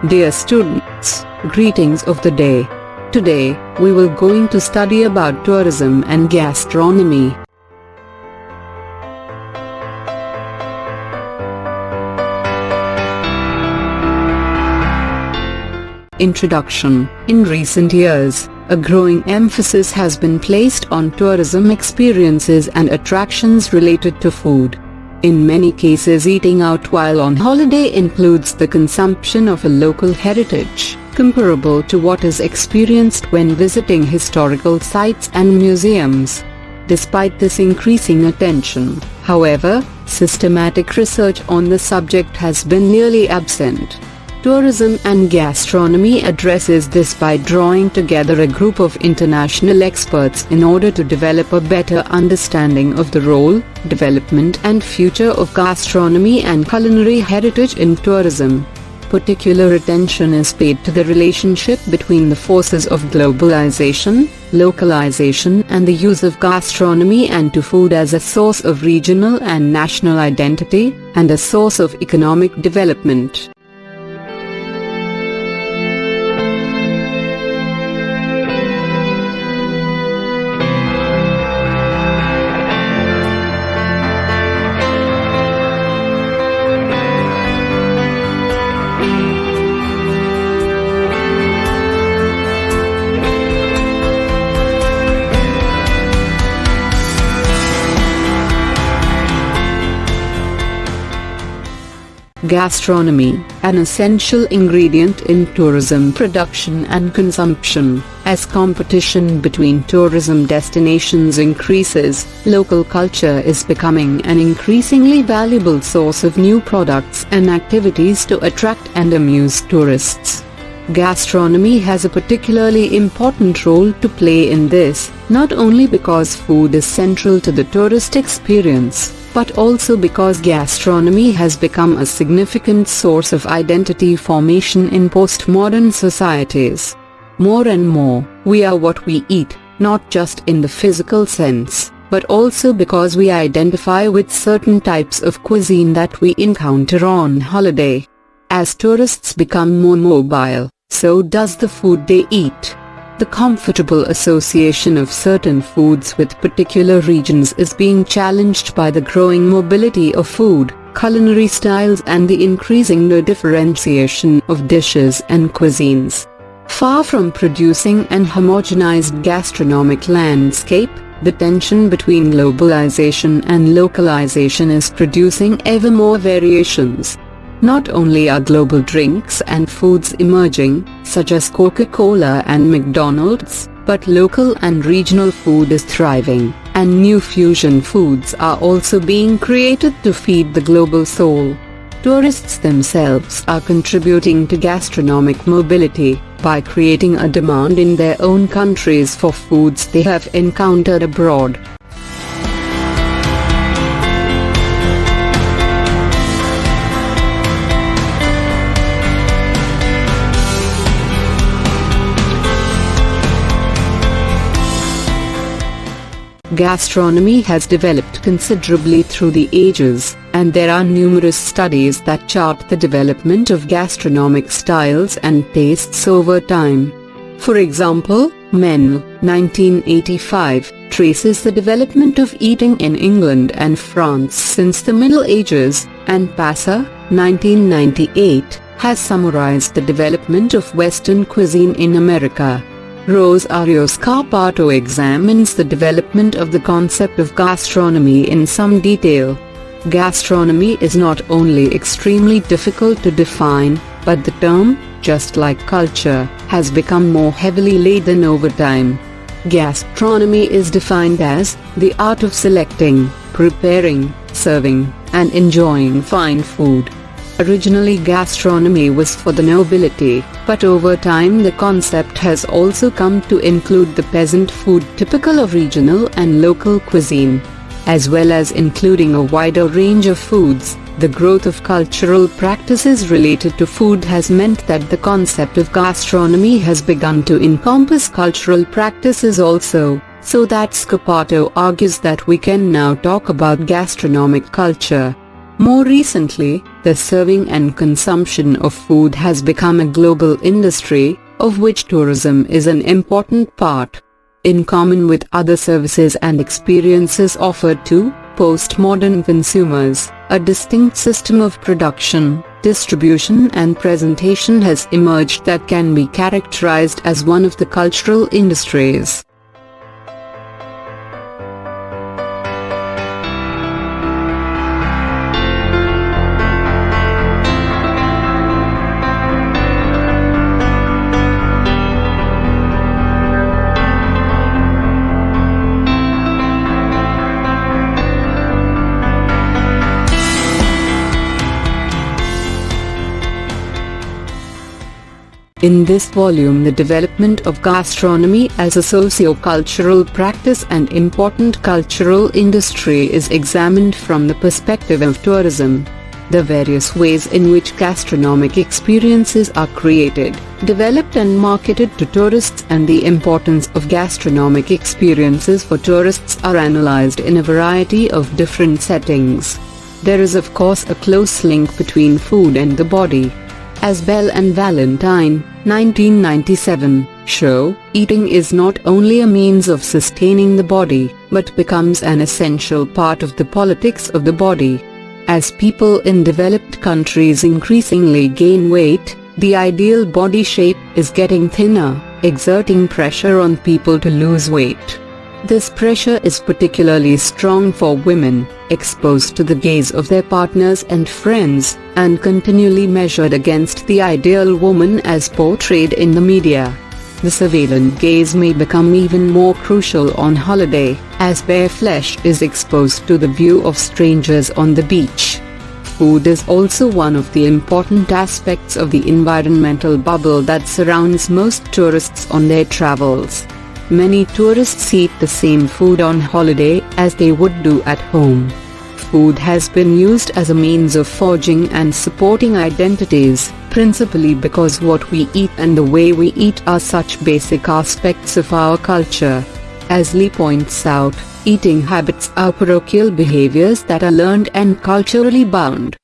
Dear students, greetings of the day. Today, we will going to study about tourism and gastronomy. Introduction. In recent years, a growing emphasis has been placed on tourism experiences and attractions related to food. In many cases, eating out while on holiday includes the consumption of a local heritage, comparable to what is experienced when visiting historical sites and museums. Despite this increasing attention, however, systematic research on the subject has been nearly absent. Tourism and gastronomy addresses this by drawing together a group of international experts in order to develop a better understanding of the role, development and future of gastronomy and culinary heritage in tourism. Particular attention is paid to the relationship between the forces of globalization, localization and the use of gastronomy and to food as a source of regional and national identity, and a source of economic development. Gastronomy, an essential ingredient in tourism production and consumption. As competition between tourism destinations increases, local culture is becoming an increasingly valuable source of new products and activities to attract and amuse tourists. Gastronomy has a particularly important role to play in this, not only because food is central to the tourist experience, but also because gastronomy has become a significant source of identity formation in postmodern societies. More and more, we are what we eat, not just in the physical sense, but also because we identify with certain types of cuisine that we encounter on holiday. As tourists become more mobile, so does the food they eat. The comfortable association of certain foods with particular regions is being challenged by the growing mobility of food, culinary styles and the increasing differentiation of dishes and cuisines. Far from producing an homogenized gastronomic landscape, the tension between globalization and localization is producing ever more variations. Not only are global drinks and foods emerging, such as Coca-Cola and McDonald's, but local and regional food is thriving, and new fusion foods are also being created to feed the global soul. Tourists themselves are contributing to gastronomic mobility by creating a demand in their own countries for foods they have encountered abroad. Gastronomy has developed considerably through the ages, and there are numerous studies that chart the development of gastronomic styles and tastes over time. For example, Menl, 1985, traces the development of eating in England and France since the Middle Ages, and Passer, 1998, has summarized the development of Western cuisine in America. Rosario Scarpato examines the development of the concept of gastronomy in some detail. Gastronomy is not only extremely difficult to define, but the term, just like culture, has become more heavily laden over time. Gastronomy is defined as the art of selecting, preparing, serving, and enjoying fine food. Originally, gastronomy was for the nobility, but over time the concept has also come to include the peasant food typical of regional and local cuisine. As well as including a wider range of foods, the growth of cultural practices related to food has meant that the concept of gastronomy has begun to encompass cultural practices also, so that Scarpato argues that we can now talk about gastronomic culture. More recently, the serving and consumption of food has become a global industry, of which tourism is an important part. In common with other services and experiences offered to postmodern consumers, a distinct system of production, distribution and presentation has emerged that can be characterized as one of the cultural industries. In this volume, the development of gastronomy as a socio-cultural practice and important cultural industry is examined from the perspective of tourism. The various ways in which gastronomic experiences are created, developed and marketed to tourists and the importance of gastronomic experiences for tourists are analyzed in a variety of different settings. There is of course a close link between food and the body. As Bell and Valentine, 1997, show, eating is not only a means of sustaining the body, but becomes an essential part of the politics of the body. As people in developed countries increasingly gain weight, the ideal body shape is getting thinner, exerting pressure on people to lose weight. This pressure is particularly strong for women, exposed to the gaze of their partners and friends, and continually measured against the ideal woman as portrayed in the media. The surveillance gaze may become even more crucial on holiday, as bare flesh is exposed to the view of strangers on the beach. Food is also one of the important aspects of the environmental bubble that surrounds most tourists on their travels. Many tourists eat the same food on holiday as they would do at home. Food has been used as a means of forging and supporting identities, principally because what we eat and the way we eat are such basic aspects of our culture. As Lee points out, eating habits are parochial behaviors that are learned and culturally bound.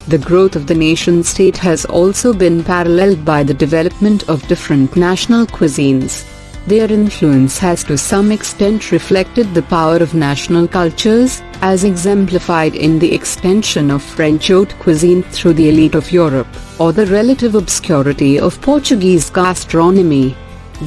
The growth of the nation-state has also been paralleled by the development of different national cuisines. Their influence has to some extent reflected the power of national cultures, as exemplified in the extension of French haute cuisine through the elite of Europe, or the relative obscurity of Portuguese gastronomy.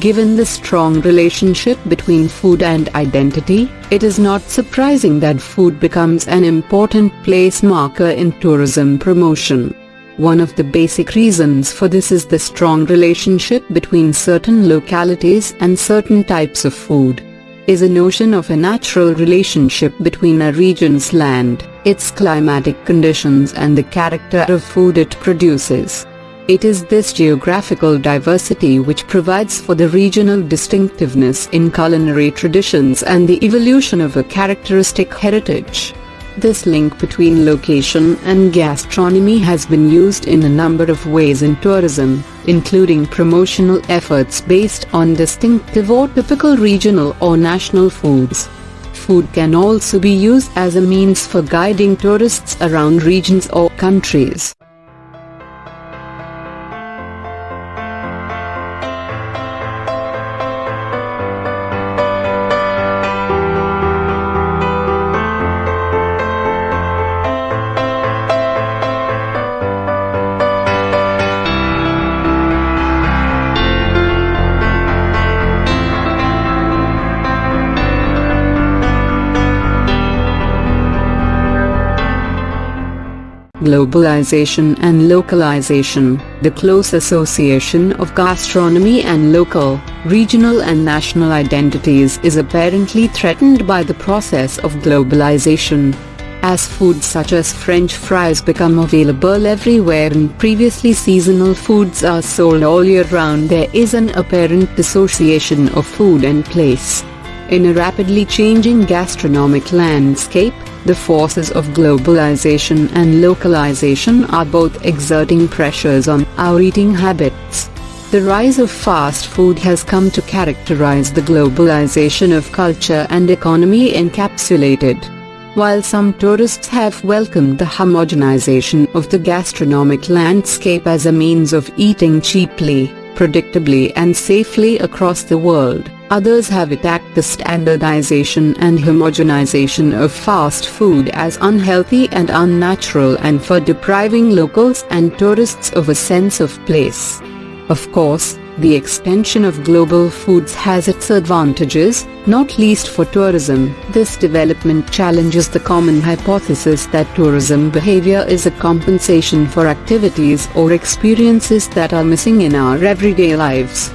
Given the strong relationship between food and identity, it is not surprising that food becomes an important place marker in tourism promotion. One of the basic reasons for this is the strong relationship between certain localities and certain types of food. Is a notion of a natural relationship between a region's land, its climatic conditions and the character of food it produces. It is this geographical diversity which provides for the regional distinctiveness in culinary traditions and the evolution of a characteristic heritage. This link between location and gastronomy has been used in a number of ways in tourism, including promotional efforts based on distinctive or typical regional or national foods. Food can also be used as a means for guiding tourists around regions or countries. Globalization and localization. The close association of gastronomy and local, regional and national identities is apparently threatened by the process of globalization. As foods such as French fries become available everywhere and previously seasonal foods are sold all year round, there is an apparent dissociation of food and place. In a rapidly changing gastronomic landscape, the forces of globalization and localization are both exerting pressures on our eating habits. The rise of fast food has come to characterize the globalization of culture and economy encapsulated. While some tourists have welcomed the homogenization of the gastronomic landscape as a means of eating cheaply, predictably and safely across the world, others have attacked the standardization and homogenization of fast food as unhealthy and unnatural and for depriving locals and tourists of a sense of place. Of course, the extension of global foods has its advantages, not least for tourism. This development challenges the common hypothesis that tourism behavior is a compensation for activities or experiences that are missing in our everyday lives.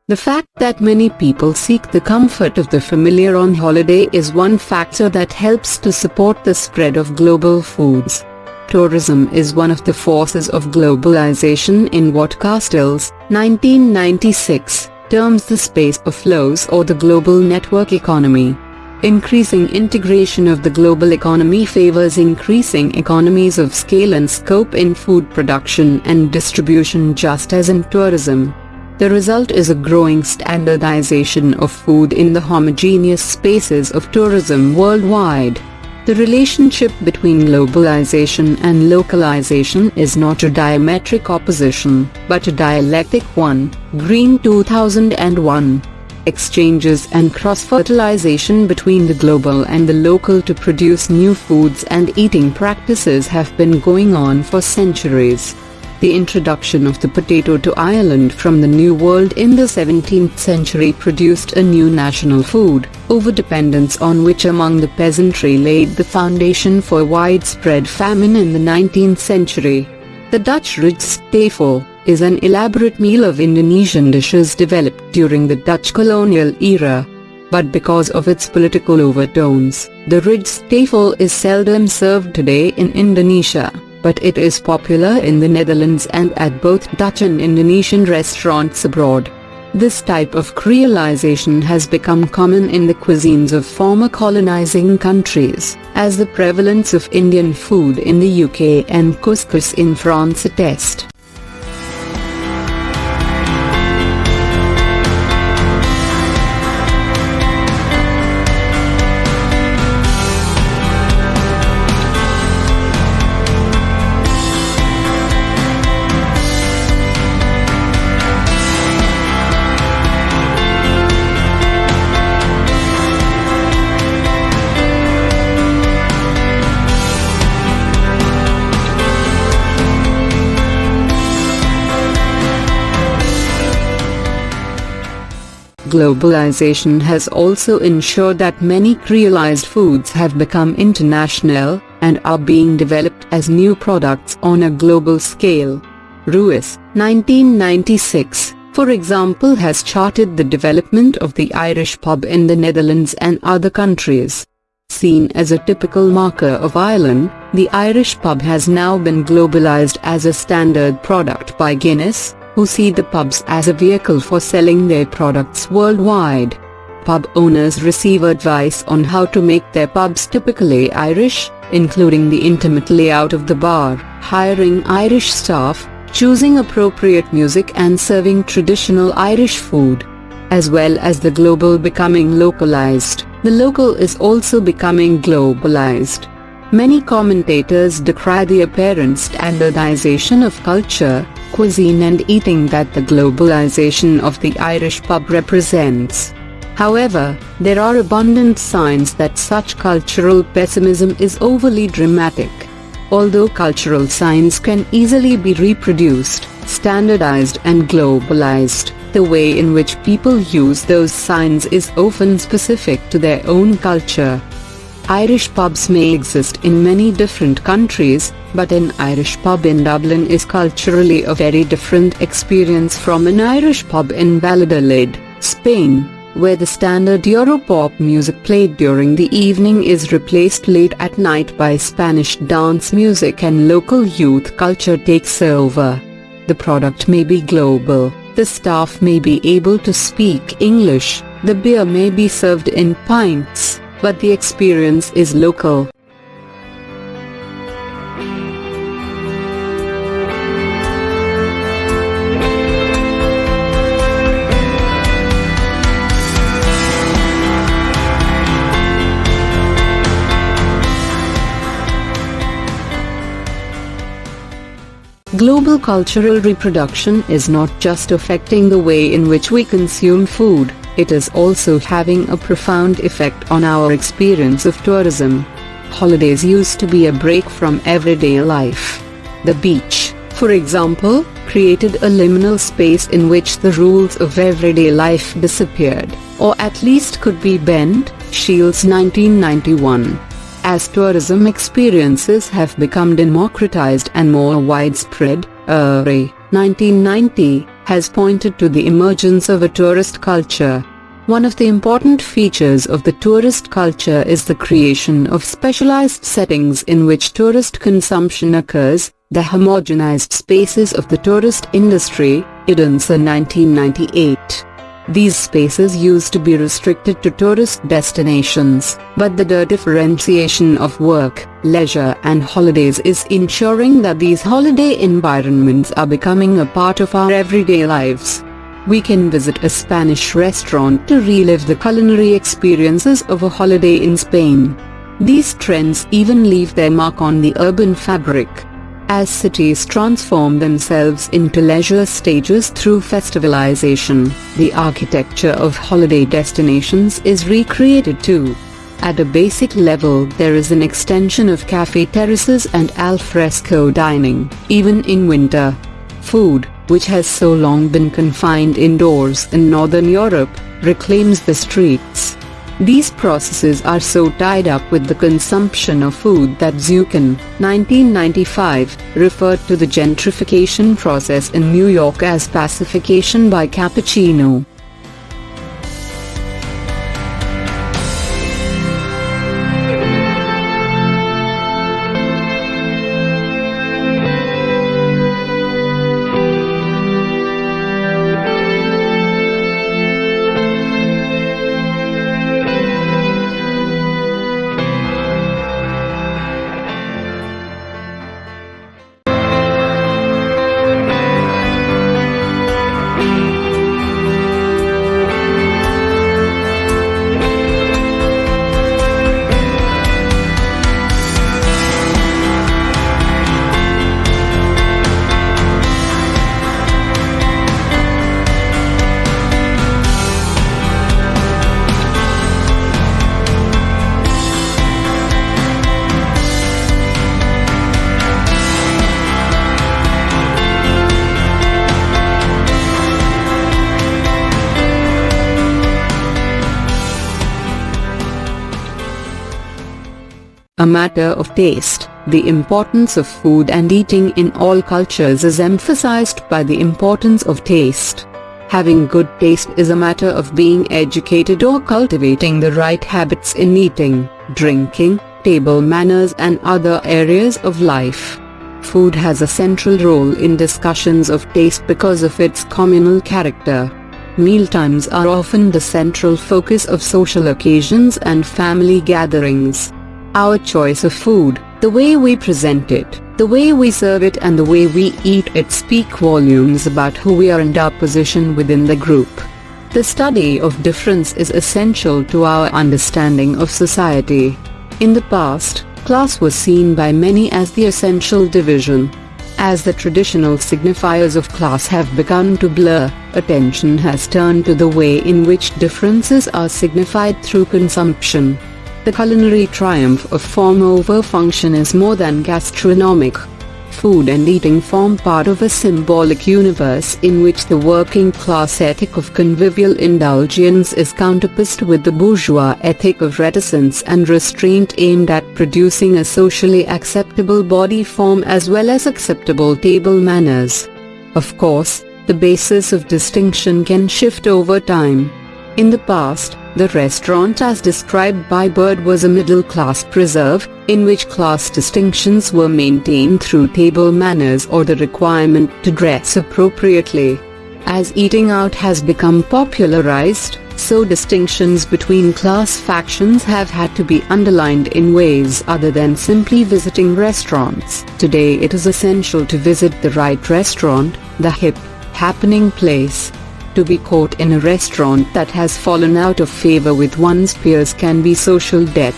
The fact that many people seek the comfort of the familiar on holiday is one factor that helps to support the spread of global foods. Tourism is one of the forces of globalization in what Castells, 1996, terms the space of flows or the global network economy. Increasing integration of the global economy favors increasing economies of scale and scope in food production and distribution just as in tourism. The result is a growing standardization of food in the homogeneous spaces of tourism worldwide. The relationship between globalization and localization is not a diametric opposition, but a dialectic one. Green 2001. Exchanges and cross-fertilization between the global and the local to produce new foods and eating practices have been going on for centuries. The introduction of the potato to Ireland from the New World in the 17th century produced a new national food, overdependence on which among the peasantry laid the foundation for widespread famine in the 19th century. The Dutch rijsttafel is an elaborate meal of Indonesian dishes developed during the Dutch colonial era. But because of its political overtones, the rijsttafel is seldom served today in Indonesia. But it is popular in the Netherlands and at both Dutch and Indonesian restaurants abroad. This type of creolization has become common in the cuisines of former colonizing countries, as the prevalence of Indian food in the UK and couscous in France attest. Globalization has also ensured that many creolized foods have become international, and are being developed as new products on a global scale. Ruiz, 1996, for example, has charted the development of the Irish pub in the Netherlands and other countries. Seen as a typical marker of Ireland, the Irish pub has now been globalized as a standard product by Guinness, who see the pubs as a vehicle for selling their products worldwide. Pub owners receive advice on how to make their pubs typically Irish, including the intimate layout of the bar, hiring Irish staff, choosing appropriate music and serving traditional Irish food. As well as the global becoming localized, the local is also becoming globalized. Many commentators decry the apparent standardization of culture, cuisine and eating that the globalization of the Irish pub represents. However, there are abundant signs that such cultural pessimism is overly dramatic. Although cultural signs can easily be reproduced, standardized and globalized, the way in which people use those signs is often specific to their own culture. Irish pubs may exist in many different countries, but an Irish pub in Dublin is culturally a very different experience from an Irish pub in Valladolid, Spain, where the standard Europop music played during the evening is replaced late at night by Spanish dance music and local youth culture takes over. The product may be global, the staff may be able to speak English, the beer may be served in pints, but the experience is local. Global cultural reproduction is not just affecting the way in which we consume food, it is also having a profound effect on our experience of tourism. Holidays used to be a break from everyday life. The beach, for example, created a liminal space in which the rules of everyday life disappeared, or at least could be bent. Shields 1991. As tourism experiences have become democratized and more widespread, 1990, has pointed to the emergence of a tourist culture. One of the important features of the tourist culture is the creation of specialized settings in which tourist consumption occurs, the homogenized spaces of the tourist industry, Idunsa 1998. These spaces used to be restricted to tourist destinations, but the differentiation of work, leisure and holidays is ensuring that these holiday environments are becoming a part of our everyday lives. We can visit a Spanish restaurant to relive the culinary experiences of a holiday in Spain. These trends even leave their mark on the urban fabric. As cities transform themselves into leisure stages through festivalization, the architecture of holiday destinations is recreated too. At a basic level, there is an extension of cafe terraces and alfresco dining, even in winter. Food, which has so long been confined indoors in Northern Europe, reclaims the streets. These processes are so tied up with the consumption of food that Zukin, 1995, referred to the gentrification process in New York as pacification by cappuccino. A matter of taste, the importance of food and eating in all cultures is emphasized by the importance of taste. Having good taste is a matter of being educated or cultivating the right habits in eating, drinking, table manners and other areas of life. Food has a central role in discussions of taste because of its communal character. Mealtimes are often the central focus of social occasions and family gatherings. Our choice of food, The way we present it, the way we serve it, and the way we eat it speak volumes about who we are and our position within the group. The study of difference is essential to our understanding of society. In the past, class was seen by many as the essential division. As the traditional signifiers of class have begun to blur, attention has turned to the way in which differences are signified through consumption. The culinary triumph of form over function is more than gastronomic. Food and eating form part of a symbolic universe in which the working class ethic of convivial indulgence is counterposed with the bourgeois ethic of reticence and restraint aimed at producing a socially acceptable body form as well as acceptable table manners. Of course, the basis of distinction can shift over time. In the past, the restaurant as described by Bird was a middle-class preserve, in which class distinctions were maintained through table manners or the requirement to dress appropriately. As eating out has become popularized, so distinctions between class factions have had to be underlined in ways other than simply visiting restaurants. Today it is essential to visit the right restaurant, the hip, happening place. To be caught in a restaurant that has fallen out of favor with one's peers can be social death.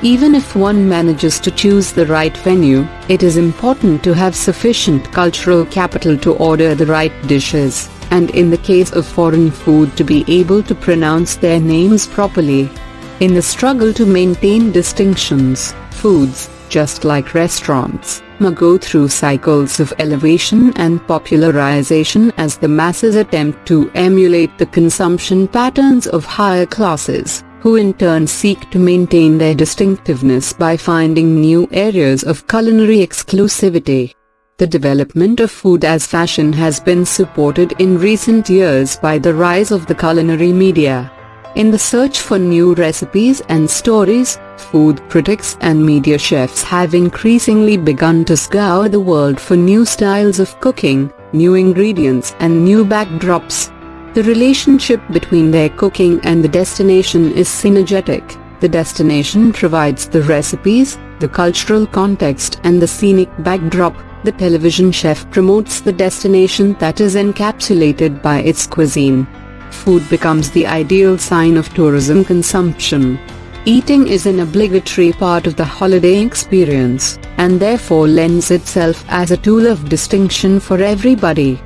Even if one manages to choose the right venue, it is important to have sufficient cultural capital to order the right dishes, and in the case of foreign food to be able to pronounce their names properly. In the struggle to maintain distinctions, foods, just like restaurants, must go through cycles of elevation and popularization as the masses attempt to emulate the consumption patterns of higher classes, who in turn seek to maintain their distinctiveness by finding new areas of culinary exclusivity. The development of food as fashion has been supported in recent years by the rise of the culinary media. In the search for new recipes and stories, food critics and media chefs have increasingly begun to scour the world for new styles of cooking, new ingredients and new backdrops. The relationship between their cooking and the destination is synergetic. The destination provides the recipes, the cultural context and the scenic backdrop. The television chef promotes the destination that is encapsulated by its cuisine. Food becomes the ideal sign of tourism consumption. Eating is an obligatory part of the holiday experience, and therefore lends itself as a tool of distinction for everybody.